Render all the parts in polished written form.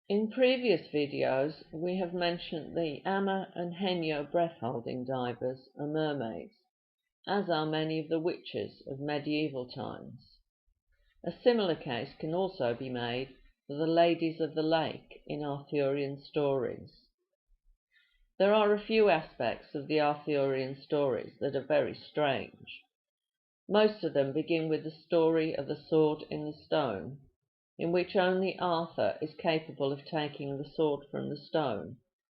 In previous videos, we have mentioned the Ama and Henyo breath-holding divers are mermaids, as are many of the witches of medieval times. A similar case can also be made for the ladies of the lake in Arthurian stories. There are a few aspects of the Arthurian stories that are very strange. Most of them begin with the story of the sword in the stone, in which only Arthur is capable of taking the sword from the stone,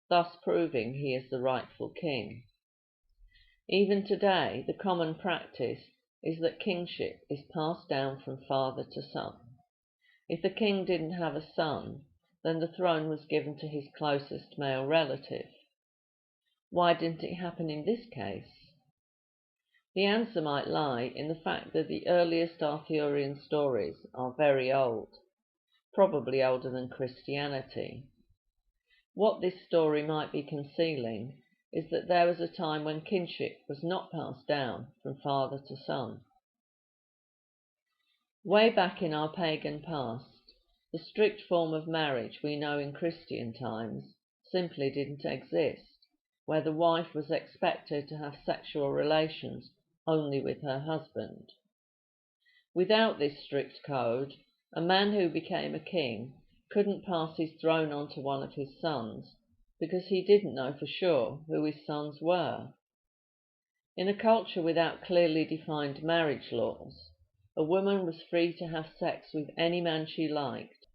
thus proving he is the rightful king. Even today, the common practice is that kingship is passed down from father to son. If the king didn't have a son, then the throne was given to his closest male relative. Why didn't it happen in this case? The answer might lie in the fact that the earliest Arthurian stories are very old, probably older than Christianity. What this story might be concealing is that there was a time when kinship was not passed down from father to son. Way back in our pagan past, the strict form of marriage we know in Christian times simply didn't exist, where the wife was expected to have sexual relations only with her husband. Without this strict code, a man who became a king couldn't pass his throne on to one of his sons, because he didn't know for sure who his sons were. In a culture without clearly defined marriage laws, a woman was free to have sex with any man she liked,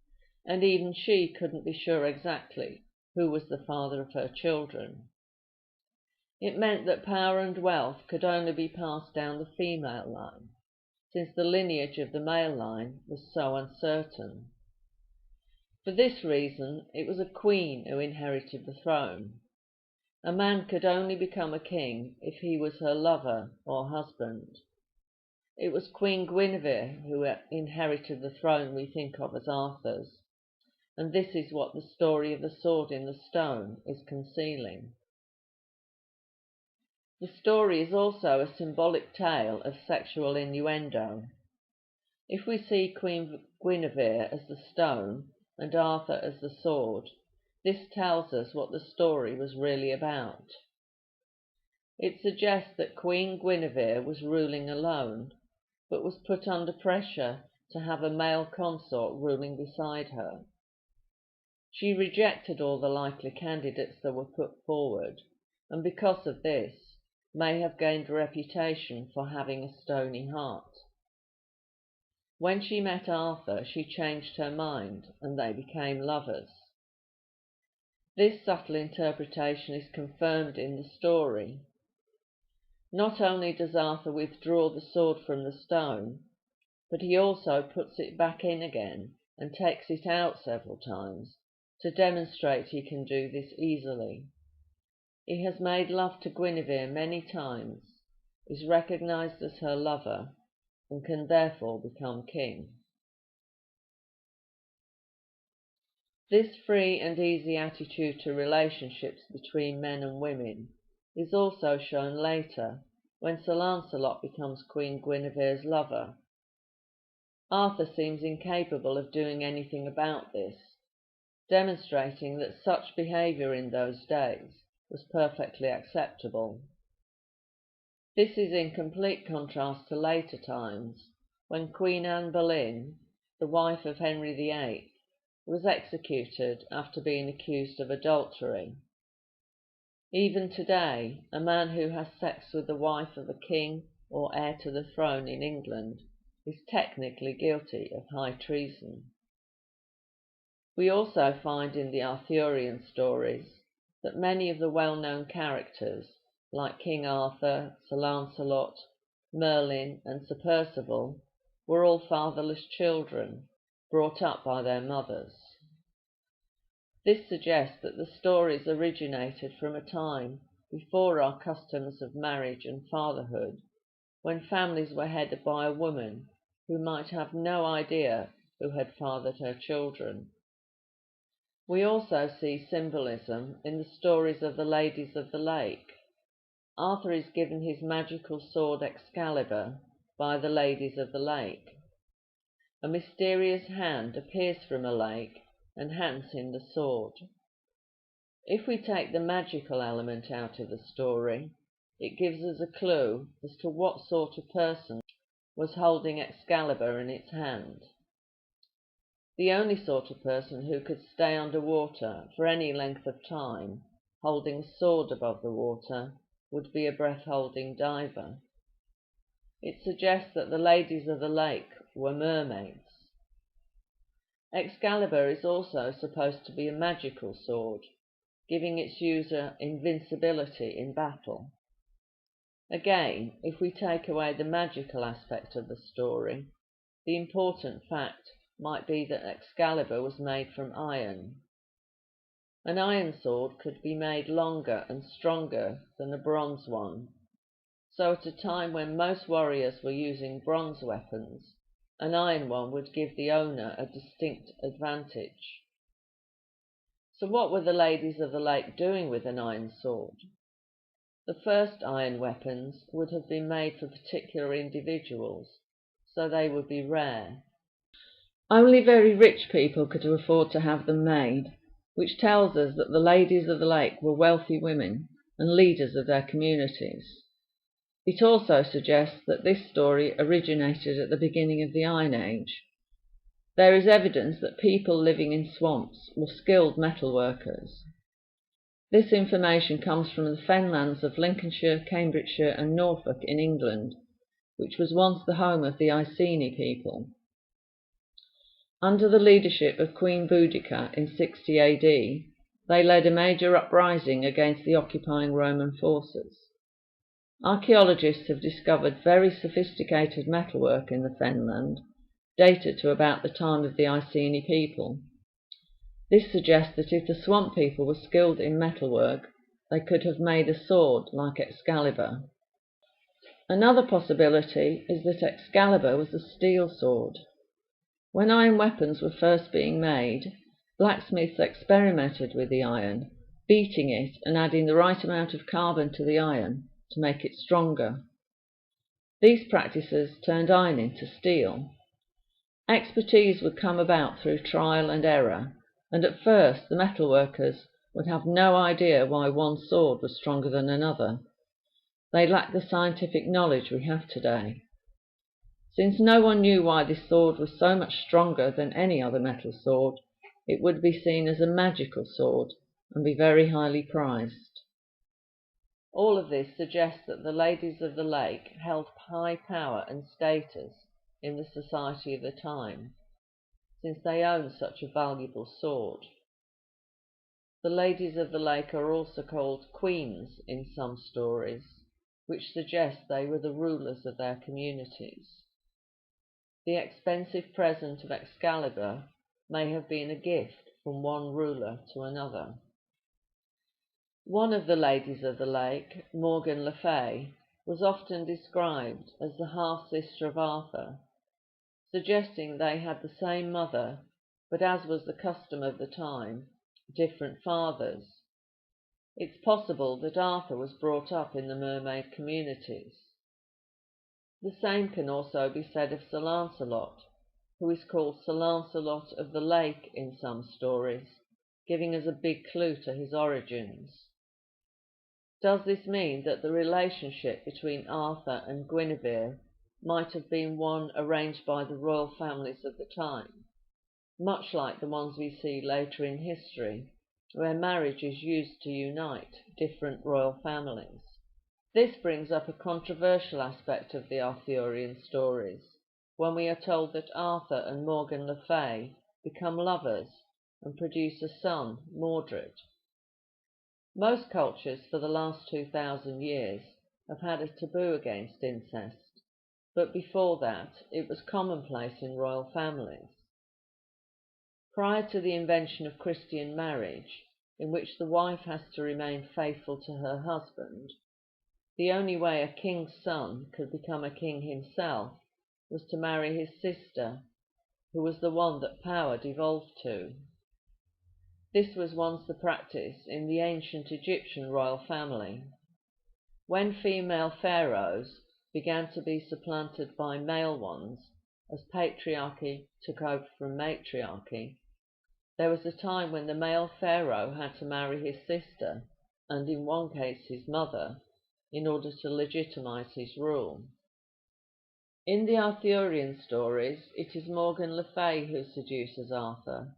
and even she couldn't be sure exactly who was the father of her children. It meant that power and wealth could only be passed down the female line, since the lineage of the male line was so uncertain. For this reason, it was a queen who inherited the throne. A man could only become a king if he was her lover or husband. It was Queen Guinevere who inherited the throne we think of as Arthur's, and this is what the story of the sword in the stone is concealing. The story is also a symbolic tale of sexual innuendo. If we see Queen Guinevere as the stone and Arthur as the sword, this tells us what the story was really about. It suggests that Queen Guinevere was ruling alone, but was put under pressure to have a male consort ruling beside her. She rejected all the likely candidates that were put forward, and because of this, may have gained a reputation for having a stony heart. When she met Arthur, she changed her mind, and they became lovers. This subtle interpretation is confirmed in the story. Not only does Arthur withdraw the sword from the stone, but he also puts it back in again and takes it out several times to demonstrate he can do this easily. He has made love to Guinevere many times, is recognized as her lover, and can therefore become king. This free and easy attitude to relationships between men and women is also shown later when Sir Lancelot becomes Queen Guinevere's lover. Arthur seems incapable of doing anything about this, demonstrating that such behaviour in those days was perfectly acceptable. This is in complete contrast to later times, when Queen Anne Boleyn, the wife of Henry VIII, was executed after being accused of adultery. Even today, a man who has sex with the wife of a king or heir to the throne in England is technically guilty of high treason. We also find in the Arthurian stories that many of the well-known characters, like King Arthur, Sir Lancelot, Merlin and Sir Percival, were all fatherless children, brought up by their mothers. This suggests that the stories originated from a time before our customs of marriage and fatherhood, when families were headed by a woman who might have no idea who had fathered her children. We also see symbolism in the stories of the ladies of the lake. Arthur is given his magical sword Excalibur by the ladies of the lake. A mysterious hand appears from a lake and hands him the sword. If we take the magical element out of the story, it gives us a clue as to what sort of person was holding Excalibur in its hand. The only sort of person who could stay underwater for any length of time, holding a sword above the water, would be a breath-holding diver. It suggests that the ladies of the lake were mermaids. Excalibur is also supposed to be a magical sword, giving its user invincibility in battle. Again, if we take away the magical aspect of the story, the important fact might be that Excalibur was made from iron. An iron sword could be made longer and stronger than a bronze one, so at a time when most warriors were using bronze weapons, an iron one would give the owner a distinct advantage. So what were the ladies of the lake doing with an iron sword? The first iron weapons would have been made for particular individuals, so they would be rare. Only very rich people could afford to have them made, which tells us that the ladies of the lake were wealthy women and leaders of their communities. It also suggests that this story originated at the beginning of the Iron Age. There is evidence that people living in swamps were skilled metal workers. This information comes from the fenlands of Lincolnshire, Cambridgeshire and Norfolk in England, which was once the home of the Iceni people. Under the leadership of Queen Boudicca in 60 AD, they led a major uprising against the occupying Roman forces. Archaeologists have discovered very sophisticated metalwork in the Fenland, dated to about the time of the Iceni people. This suggests that if the swamp people were skilled in metalwork, they could have made a sword like Excalibur. Another possibility is that Excalibur was a steel sword. When iron weapons were first being made, blacksmiths experimented with the iron, beating it and adding the right amount of carbon to the iron to make it stronger. These practices turned iron into steel. Expertise would come about through trial and error, and at first the metalworkers would have no idea why one sword was stronger than another. They lacked the scientific knowledge we have today. Since no one knew why this sword was so much stronger than any other metal sword, it would be seen as a magical sword and be very highly prized. All of this suggests that the ladies of the lake held high power and status in the society of the time, since they owned such a valuable sword. The ladies of the lake are also called queens in some stories, which suggests they were the rulers of their communities. The expensive present of Excalibur may have been a gift from one ruler to another. One of the ladies of the lake, Morgan le Fay, was often described as the half-sister of Arthur, suggesting they had the same mother, but as was the custom of the time, different fathers. It's possible that Arthur was brought up in the mermaid communities. The same can also be said of Sir Lancelot, who is called Sir Lancelot of the Lake in some stories, giving us a big clue to his origins. Does this mean that the relationship between Arthur and Guinevere might have been one arranged by the royal families of the time, much like the ones we see later in history, where marriage is used to unite different royal families? This brings up a controversial aspect of the Arthurian stories, when we are told that Arthur and Morgan le Fay become lovers and produce a son, Mordred. Most cultures for the last 2,000 years have had a taboo against incest, but before that it was commonplace in royal families. Prior to the invention of Christian marriage, in which the wife has to remain faithful to her husband, the only way a king's son could become a king himself was to marry his sister, who was the one that power devolved to. This was once the practice in the ancient Egyptian royal family. When female pharaohs began to be supplanted by male ones, as patriarchy took over from matriarchy, There was a time when the male pharaoh had to marry his sister, and in one case his mother, in order to legitimize his rule. In the Arthurian stories, it is Morgan Le Fay who seduces Arthur,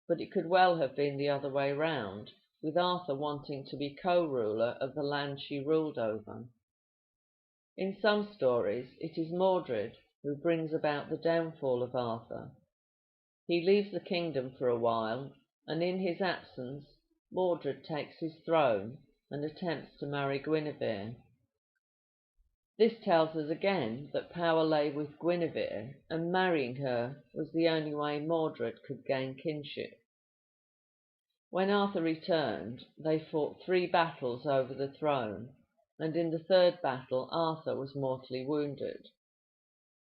but it could well have been the other way round, with Arthur wanting to be co-ruler of the land she ruled over. In some stories, it is Mordred who brings about the downfall of Arthur. He leaves the kingdom for a while, and in his absence, Mordred takes his throne and attempts to marry Guinevere. This tells us again that power lay with Guinevere, and marrying her was the only way Mordred could gain kinship. When Arthur returned, they fought 3 battles over the throne, and in the 3rd battle Arthur was mortally wounded.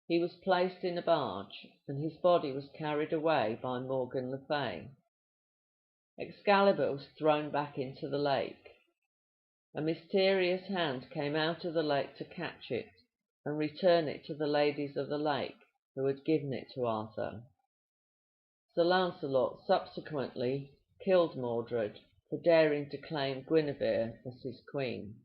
He was placed in a barge, and his body was carried away by Morgan Le Fay. Excalibur was thrown back into the lake. A mysterious hand came out of the lake to catch it and return it to the ladies of the lake, who had given it to Arthur. Sir Lancelot subsequently killed Mordred for daring to claim Guinevere as his queen.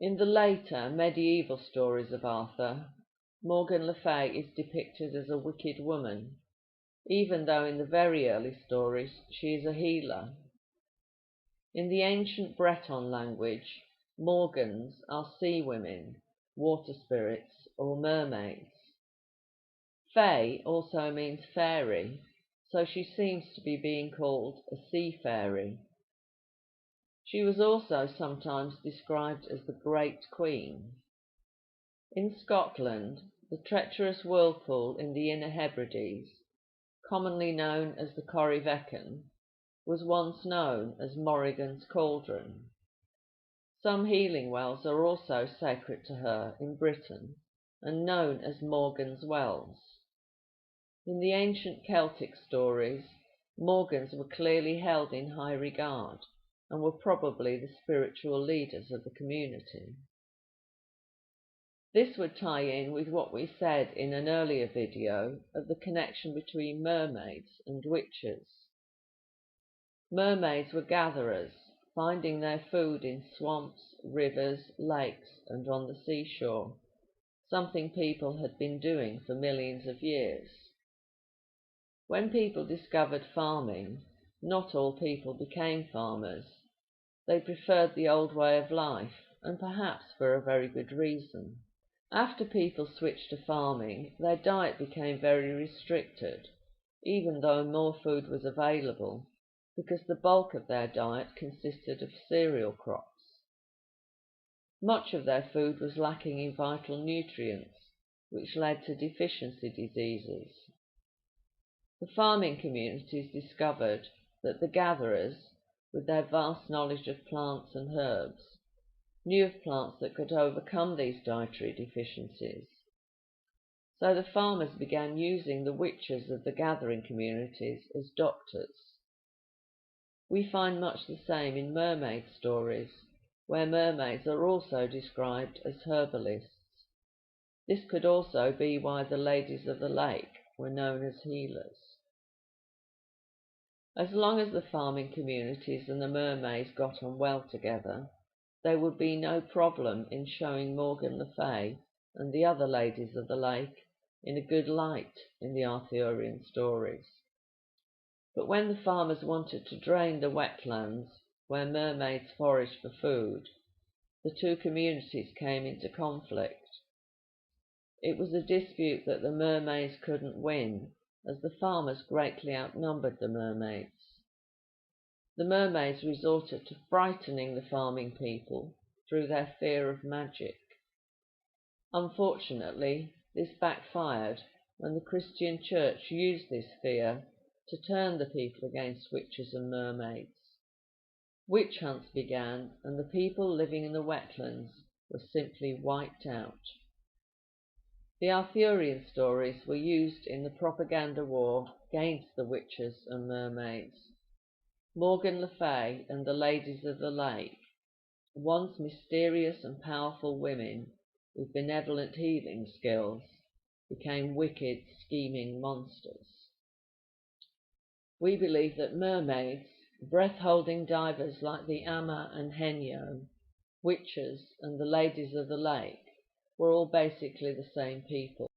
In the later medieval stories of Arthur, Morgan Le Fay is depicted as a wicked woman, even though in the very early stories she is a healer. In the ancient Breton language, Morgans are sea women, water spirits, or mermaids. Fay also means fairy, so she seems to be being called a sea fairy. She was also sometimes described as the Great Queen. In Scotland, the treacherous whirlpool in the Inner Hebrides, commonly known as the Corryvreckan, was once known as Morrigan's Cauldron. Some healing wells are also sacred to her in Britain and known as Morgan's Wells. In the ancient Celtic stories, Morgans were clearly held in high regard and were probably the spiritual leaders of the community. This would tie in with what we said in an earlier video of the connection between mermaids and witches. Mermaids were gatherers, finding their food in swamps, rivers, lakes, and on the seashore, something people had been doing for millions of years. When people discovered farming, not all people became farmers. They preferred the old way of life, and perhaps for a very good reason. After people switched to farming, their diet became very restricted, even though more food was available, because the bulk of their diet consisted of cereal crops. Much of their food was lacking in vital nutrients, which led to deficiency diseases. The farming communities discovered that the gatherers, with their vast knowledge of plants and herbs, knew of plants that could overcome these dietary deficiencies. So the farmers began using the witches of the gathering communities as doctors. We find much the same in mermaid stories, where mermaids are also described as herbalists. This could also be why the ladies of the lake were known as healers. As long as the farming communities and the mermaids got on well together, there would be no problem in showing Morgan Le Fay and the other ladies of the lake in a good light in the Arthurian stories. But when the farmers wanted to drain the wetlands where mermaids foraged for food, the two communities came into conflict. It was a dispute that the mermaids couldn't win, as the farmers greatly outnumbered the mermaids. The mermaids resorted to frightening the farming people through their fear of magic. Unfortunately, this backfired when the Christian Church used this fear to turn the people against witches and mermaids. Witch hunts began, and the people living in the wetlands were simply wiped out. The Arthurian stories were used in the propaganda war against the witches and mermaids. Morgan Le Fay and the ladies of the lake, once mysterious and powerful women with benevolent healing skills, became wicked, scheming monsters. We believe that mermaids, breath-holding divers like the Ama and Henyo, witches, and the ladies of the lake were all basically the same people.